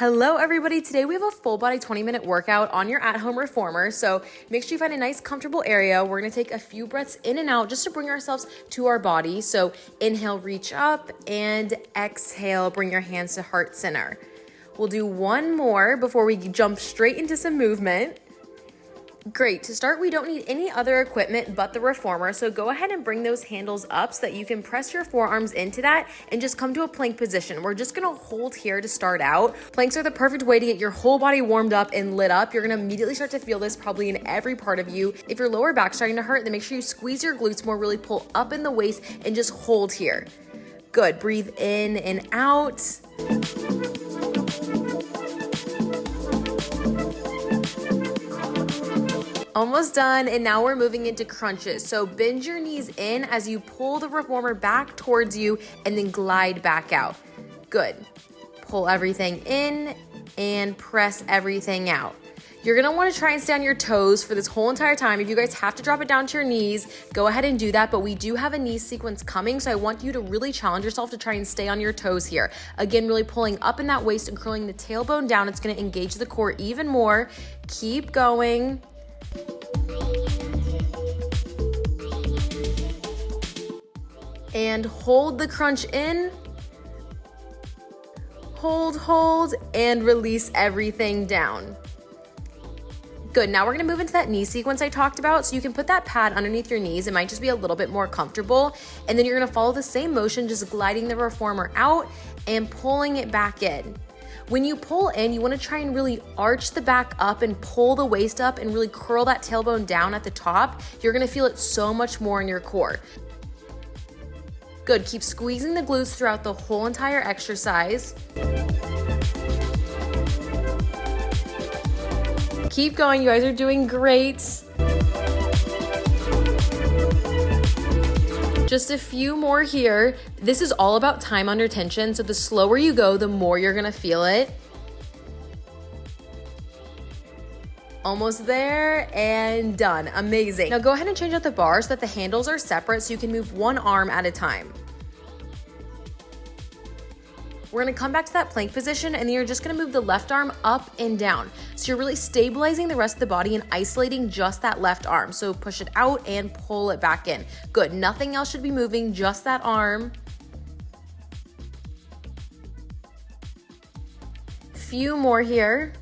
Hello everybody, today we have a full body 20-minute workout on your at-home reformer, so make sure you find a nice comfortable area. We're gonna take a few breaths in and out just to bring ourselves to our body. So inhale, reach up, and exhale, bring your hands to heart center. We'll do one more before we jump straight into some movement. Great, to start we don't need any other equipment but the reformer, so go ahead and bring those handles up so that you can press your forearms into that and just come to a plank position. We're just gonna hold here to start out. Planks are the perfect way to get your whole body warmed up and lit up. You're gonna immediately start to feel this probably in every part of you. If your lower back's starting to hurt, then make sure you squeeze your glutes more, really pull up in the waist and just hold here. Good, breathe in and out. Almost done, and now we're moving into crunches. So bend your knees in as you pull the reformer back towards you and then glide back out. Good. Pull everything in and press everything out. You're gonna wanna try and stay on your toes for this whole entire time. If you guys have to drop it down to your knees, go ahead and do that, but we do have a knee sequence coming, so I want you to really challenge yourself to try and stay on your toes here. Again, really pulling up in that waist and curling the tailbone down. It's gonna engage the core even more. Keep going. And hold the crunch in, hold, and release everything down. Good, now we're gonna move into that knee sequence I talked about, so you can put that pad underneath your knees. It might just be a little bit more comfortable, and then you're gonna follow the same motion, just gliding the reformer out and pulling it back in. When you pull in, you wanna try and really arch the back up and pull the waist up and really curl that tailbone down at the top. You're gonna feel it so much more in your core. Good, keep squeezing the glutes throughout the whole entire exercise. Keep going, you guys are doing great. Just a few more here. This is all about time under tension, so the slower you go, the more you're gonna feel it. Almost there and done. Amazing. Now go ahead and change out the bar so that the handles are separate so you can move one arm at a time. We're gonna come back to that plank position, and then you're just gonna move the left arm up and down. So you're really stabilizing the rest of the body and isolating just that left arm. So push it out and pull it back in. Good, nothing else should be moving, just that arm. Few more here.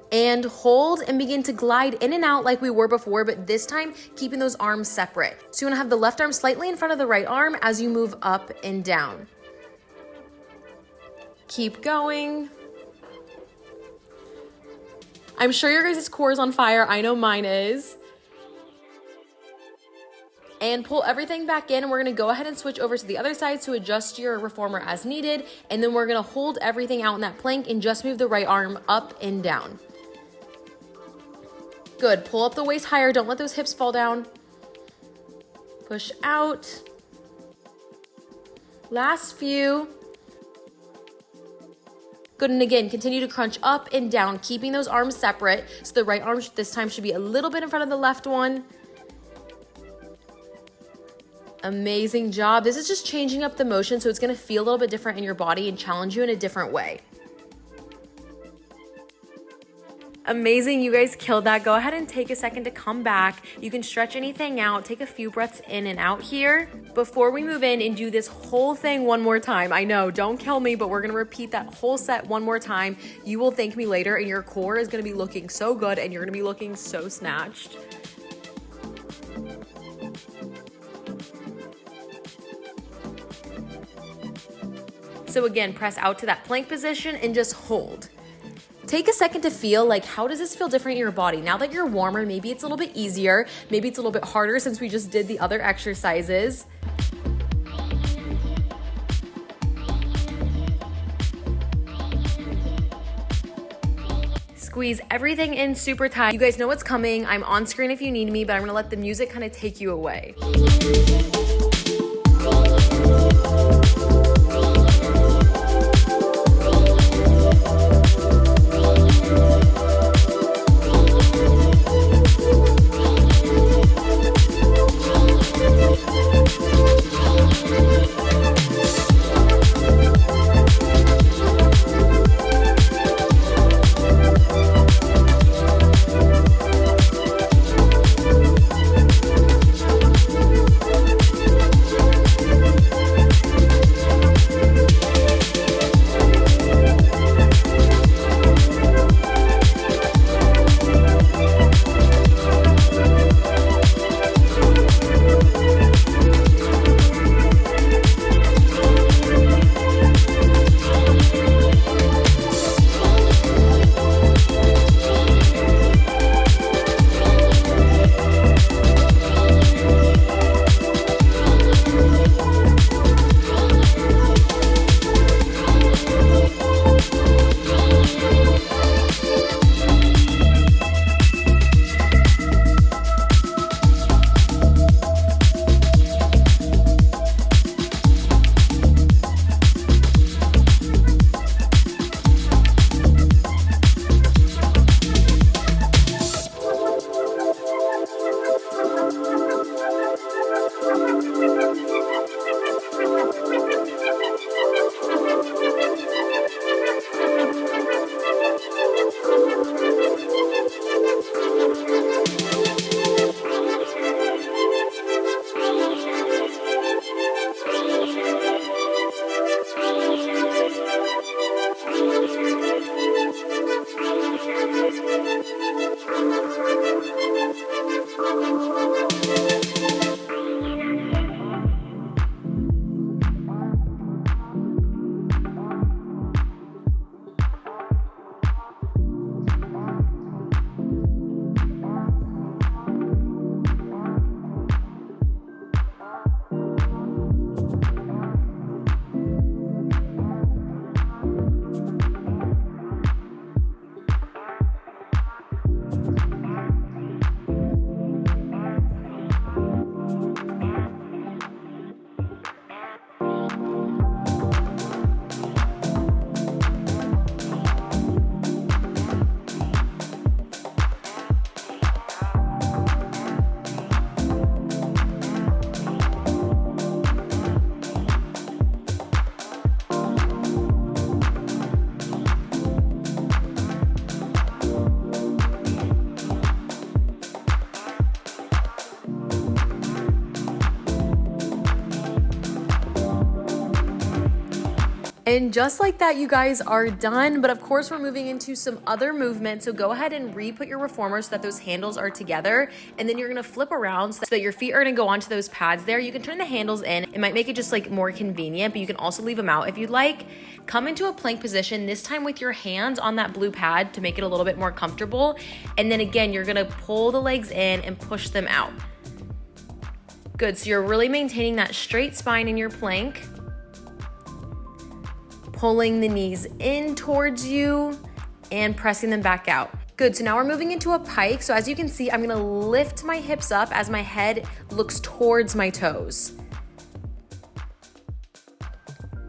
And hold and begin to glide in and out like we were before, but this time keeping those arms separate. So you wanna have the left arm slightly in front of the right arm as you move up and down. Keep going. I'm sure your guys' core is on fire. I know mine is. And pull everything back in, and we're gonna go ahead and switch over to the other side to adjust your reformer as needed, and then we're gonna hold everything out in that plank and just move the right arm up and down. Good, pull up the waist higher, don't let those hips fall down. Push out. Last few. Good, and again, continue to crunch up and down, keeping those arms separate. So the right arm this time should be a little bit in front of the left one. Amazing job. This is just changing up the motion, so it's gonna feel a little bit different in your body and challenge you in a different way. Amazing, you guys killed that. Go ahead and take a second to come back. You can stretch anything out, take a few breaths in and out here before we move in and do this whole thing one more time. I know, don't kill me, but we're gonna repeat that whole set one more time. You will thank me later, and your core is gonna be looking so good, and you're gonna be looking so snatched. So again, press out to that plank position and just hold. Take a second to feel, like, how does this feel different in your body? Now that you're warmer, maybe it's a little bit easier, maybe it's a little bit harder since we just did the other exercises. Squeeze everything in super tight. You guys know what's coming. I'm on screen if you need me, but I'm gonna let the music kind of take you away. And just like that, you guys are done. But of course, we're moving into some other movements. So go ahead and re-put your reformer so that those handles are together. And then you're gonna flip around so that your feet are gonna go onto those pads there. You can turn the handles in. It might make it just like more convenient, but you can also leave them out if you'd like. Come into a plank position, this time with your hands on that blue pad to make it a little bit more comfortable. And then again, you're gonna pull the legs in and push them out. Good, so you're really maintaining that straight spine in your plank. Pulling the knees in towards you and pressing them back out. Good, so now we're moving into a pike. So as you can see, I'm gonna lift my hips up as my head looks towards my toes.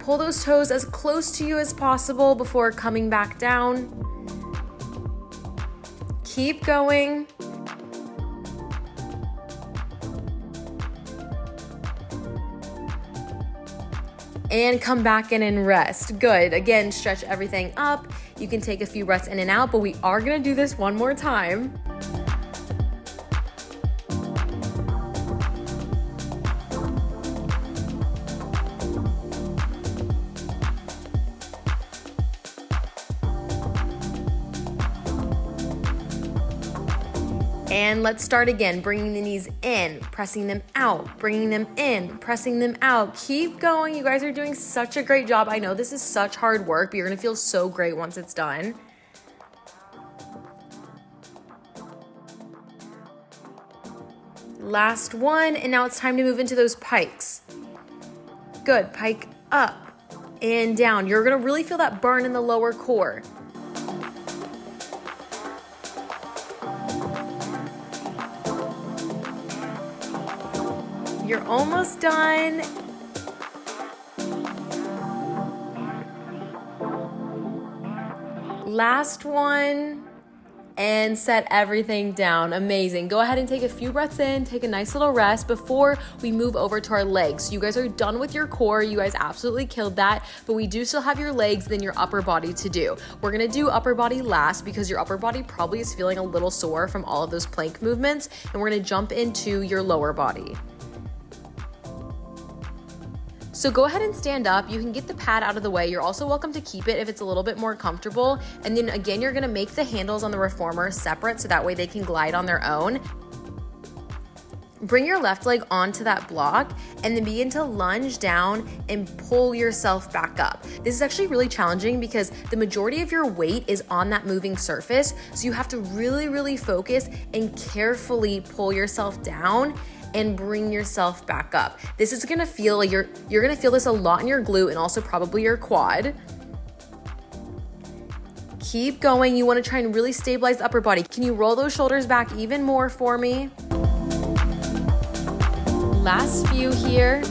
Pull those toes as close to you as possible before coming back down. Keep going. And come back in and rest. Good. Again, stretch everything up. You can take a few breaths in and out, but we are gonna do this one more time. And let's start again, bringing the knees in, pressing them out, bringing them in, pressing them out. Keep going. You guys are doing such a great job. I know this is such hard work, but you're gonna feel so great once it's done. Last one, and now it's time to move into those pikes. Good, pike up and down. You're gonna really feel that burn in the lower core. You're almost done. Last one, and set everything down. Amazing. Go ahead and take a few breaths in, take a nice little rest before we move over to our legs. So you guys are done with your core. You guys absolutely killed that, but we do still have your legs, then your upper body to do. We're gonna do upper body last because your upper body probably is feeling a little sore from all of those plank movements, and we're gonna jump into your lower body. So go ahead and stand up. You can get the pad out of the way. You're also welcome to keep it if it's a little bit more comfortable. And then again, you're gonna make the handles on the reformer separate so that way they can glide on their own. Bring your left leg onto that block and then begin to lunge down and pull yourself back up. This is actually really challenging because the majority of your weight is on that moving surface. So you have to really, really focus and carefully pull yourself down and bring yourself back up. This is gonna feel like you're gonna feel this a lot in your glute and also probably your quad. Keep going. You wanna try and really stabilize the upper body. Can you roll those shoulders back even more for me? Last few here.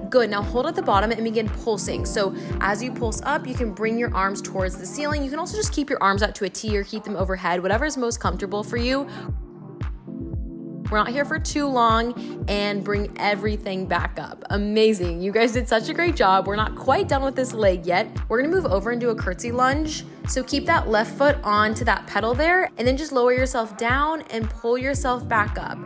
Good, now hold at the bottom and begin pulsing. So as you pulse up, you can bring your arms towards the ceiling. You can also just keep your arms out to a T or keep them overhead, whatever is most comfortable for you. We're not here for too long, and bring everything back up. Amazing, you guys did such a great job. We're not quite done with this leg yet. We're gonna move over and do a curtsy lunge. So keep that left foot onto that pedal there, and then just lower yourself down and pull yourself back up.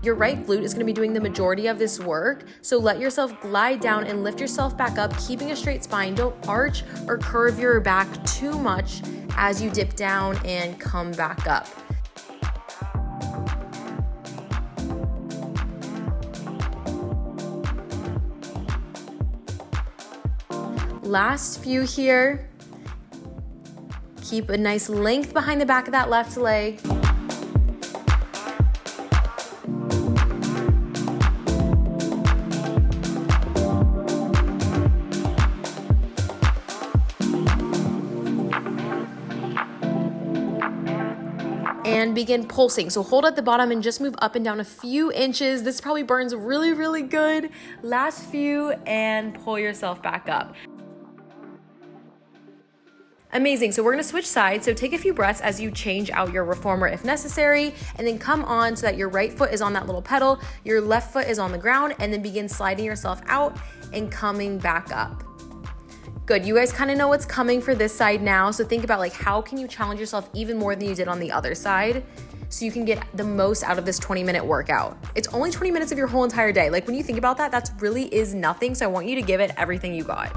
Your right glute is gonna be doing the majority of this work, so let yourself glide down and lift yourself back up, keeping a straight spine. Don't arch or curve your back too much as you dip down and come back up. Last few here. Keep a nice length behind the back of that left leg. And begin pulsing. So hold at the bottom and just move up and down a few inches. This probably burns really, really good. Last few, and pull yourself back up. Amazing, so we're gonna switch sides. So take a few breaths as you change out your reformer if necessary, and then come on so that your right foot is on that little pedal, your left foot is on the ground, and then begin sliding yourself out and coming back up. Good, you guys kind of know what's coming for this side now, so think about like how can you challenge yourself even more than you did on the other side. so you can get the most out of this 20-minute workout. It's only 20 minutes of your whole entire day. Like when you think about that, that's really is nothing. So I want you to give it everything you got.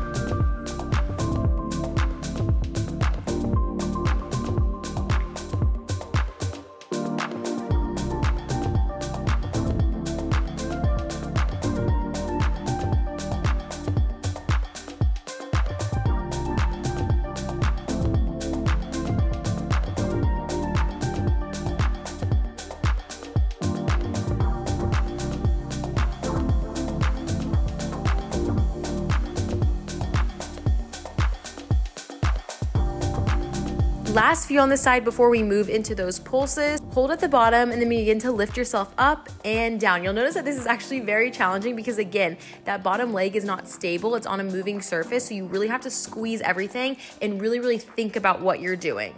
Last few on the side before we move into those pulses. Hold at the bottom and then begin to lift yourself up and down. You'll notice that this is actually very challenging because again, that bottom leg is not stable. It's on a moving surface. So you really have to squeeze everything and really think about what you're doing.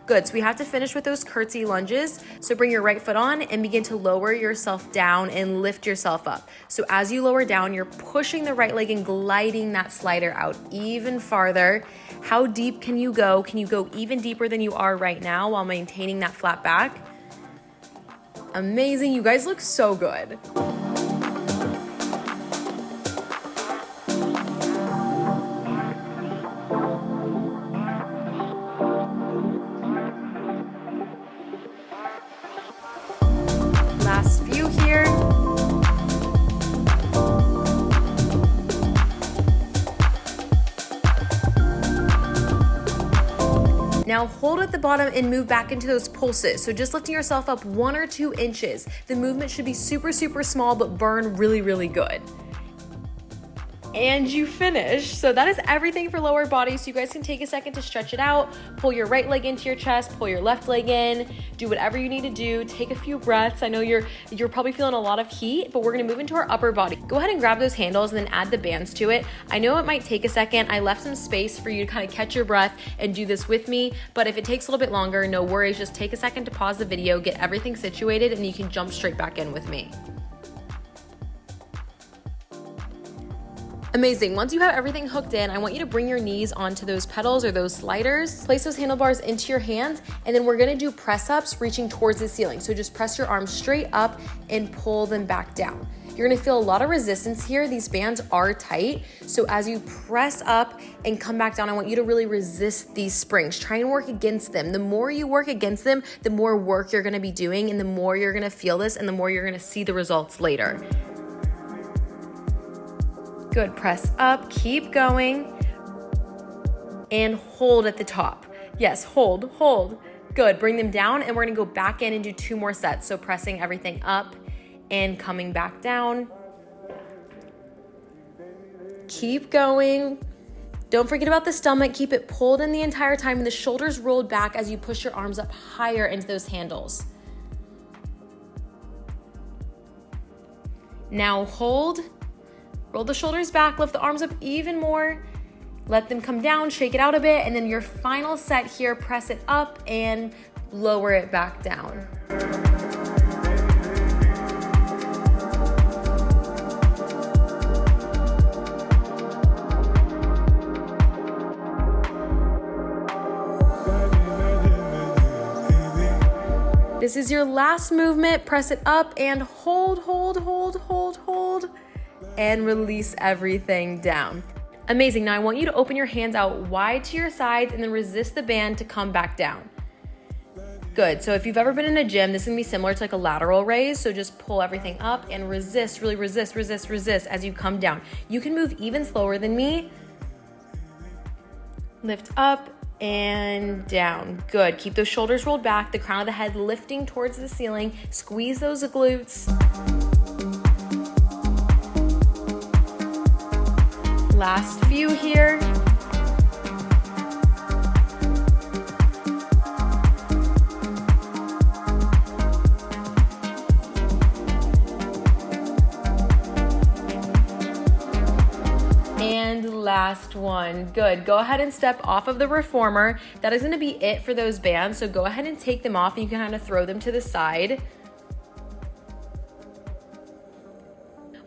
Good, so we have to finish with those curtsy lunges. So bring your right foot on and begin to lower yourself down and lift yourself up. So as you lower down, you're pushing the right leg and gliding that slider out even farther. How deep can you go? Can you go even deeper than you are right now while maintaining that flat back? Amazing, you guys look so good. Last few here. Now hold at the bottom and move back into those pulses. So just lifting yourself up 1 or 2 inches. The movement should be super small, but burn really good. And you finish. So that is everything for lower body. So you guys can take a second to stretch it out, pull your right leg into your chest, pull your left leg in, do whatever you need to do, take a few breaths. I know you're probably feeling a lot of heat, but we're gonna move into our upper body. Go ahead and grab those handles and then add the bands to it. I know it might take a second. I left some space for you to kind of catch your breath and do this with me, but if it takes a little bit longer, no worries. Just take a second to pause the video, get everything situated, and you can jump straight back in with me. Amazing. Once you have everything hooked in, I want you to bring your knees onto those pedals or those sliders. Place those handlebars into your hands, and then we're gonna do press-ups reaching towards the ceiling. So just press your arms straight up and pull them back down. You're gonna feel a lot of resistance here. These bands are tight. So as you press up and come back down, I want you to really resist these springs. Try and work against them. The more you work against them, the more work you're gonna be doing, and the more you're gonna feel this, and the more you're gonna see the results later. Good, press up, keep going, and hold at the top. Yes, hold. Good, bring them down, and we're gonna go back in and do 2 more sets. So pressing everything up and coming back down. Keep going. Don't forget about the stomach. Keep it pulled in the entire time, and the shoulders rolled back as you push your arms up higher into those handles. Now hold. Roll the shoulders back, lift the arms up even more, let them come down, shake it out a bit, and then your final set here, press it up and lower it back down. This is your last movement. Press it up and hold, and release everything down. Amazing. Now I want you to open your hands out wide to your sides and then resist the band to come back down. Good. So if you've ever been in a gym, this is gonna be similar to like a lateral raise. So just pull everything up and resist, really resist as you come down. You can move even slower than me. Lift up and down. Good. Keep those shoulders rolled back, the crown of the head lifting towards the ceiling. Squeeze those glutes. Last few here. And last one. Good. Go ahead and step off of the reformer. That is going to be it for those bands. So go ahead and take them off, and you can kind of throw them to the side.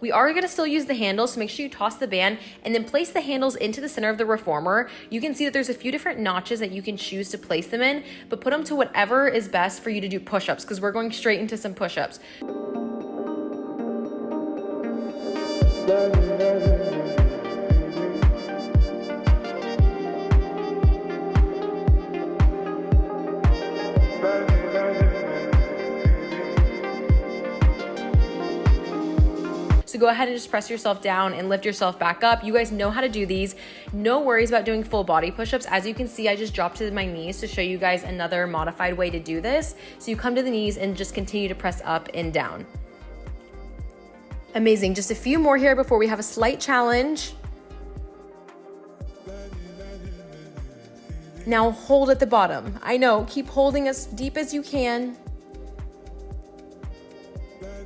We are gonna still use the handles, so make sure you toss the band and then place the handles into the center of the reformer. You can see that there's a few different notches that you can choose to place them in, but put them to whatever is best for you to do push-ups, because we're going straight into some push-ups. So go ahead and just press yourself down and lift yourself back up. You guys know how to do these. No worries about doing full body push-ups. As you can see, I just dropped to my knees to show you guys another modified way to do this. So you come to the knees and just continue to press up and down. Amazing. Just a few more here before we have a slight challenge. Now hold at the bottom. I know, keep holding as deep as you can.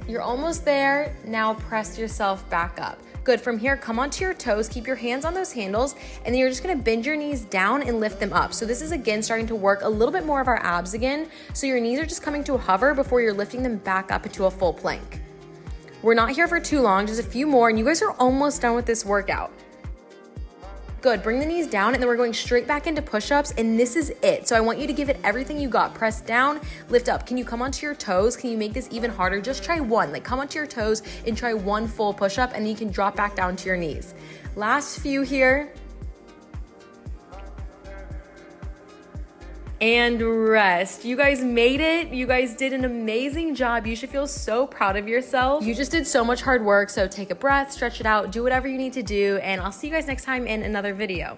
You're almost there. Now press yourself back up. Good. From here, come onto your toes, keep your hands on those handles, and then you're just gonna bend your knees down and lift them up. So this is again starting to work a little bit more of our abs again. So your knees are just coming to a hover before you're lifting them back up into a full plank. We're not here for too long, just a few more, and you guys are almost done with this workout. Good. Bring the knees down, and then we're going straight back into push-ups, and this is it. So I want you to give it everything you got. Press down, lift up. Can you come onto your toes? Can you make this even harder? Just try one. Like, come onto your toes and try one full push-up, and then you can drop back down to your knees. Last few here. And rest. You guys made it. You guys did an amazing job. You should feel so proud of yourself. You just did so much hard work. So take a breath, stretch it out, do whatever you need to do, and I'll see you guys next time in another video.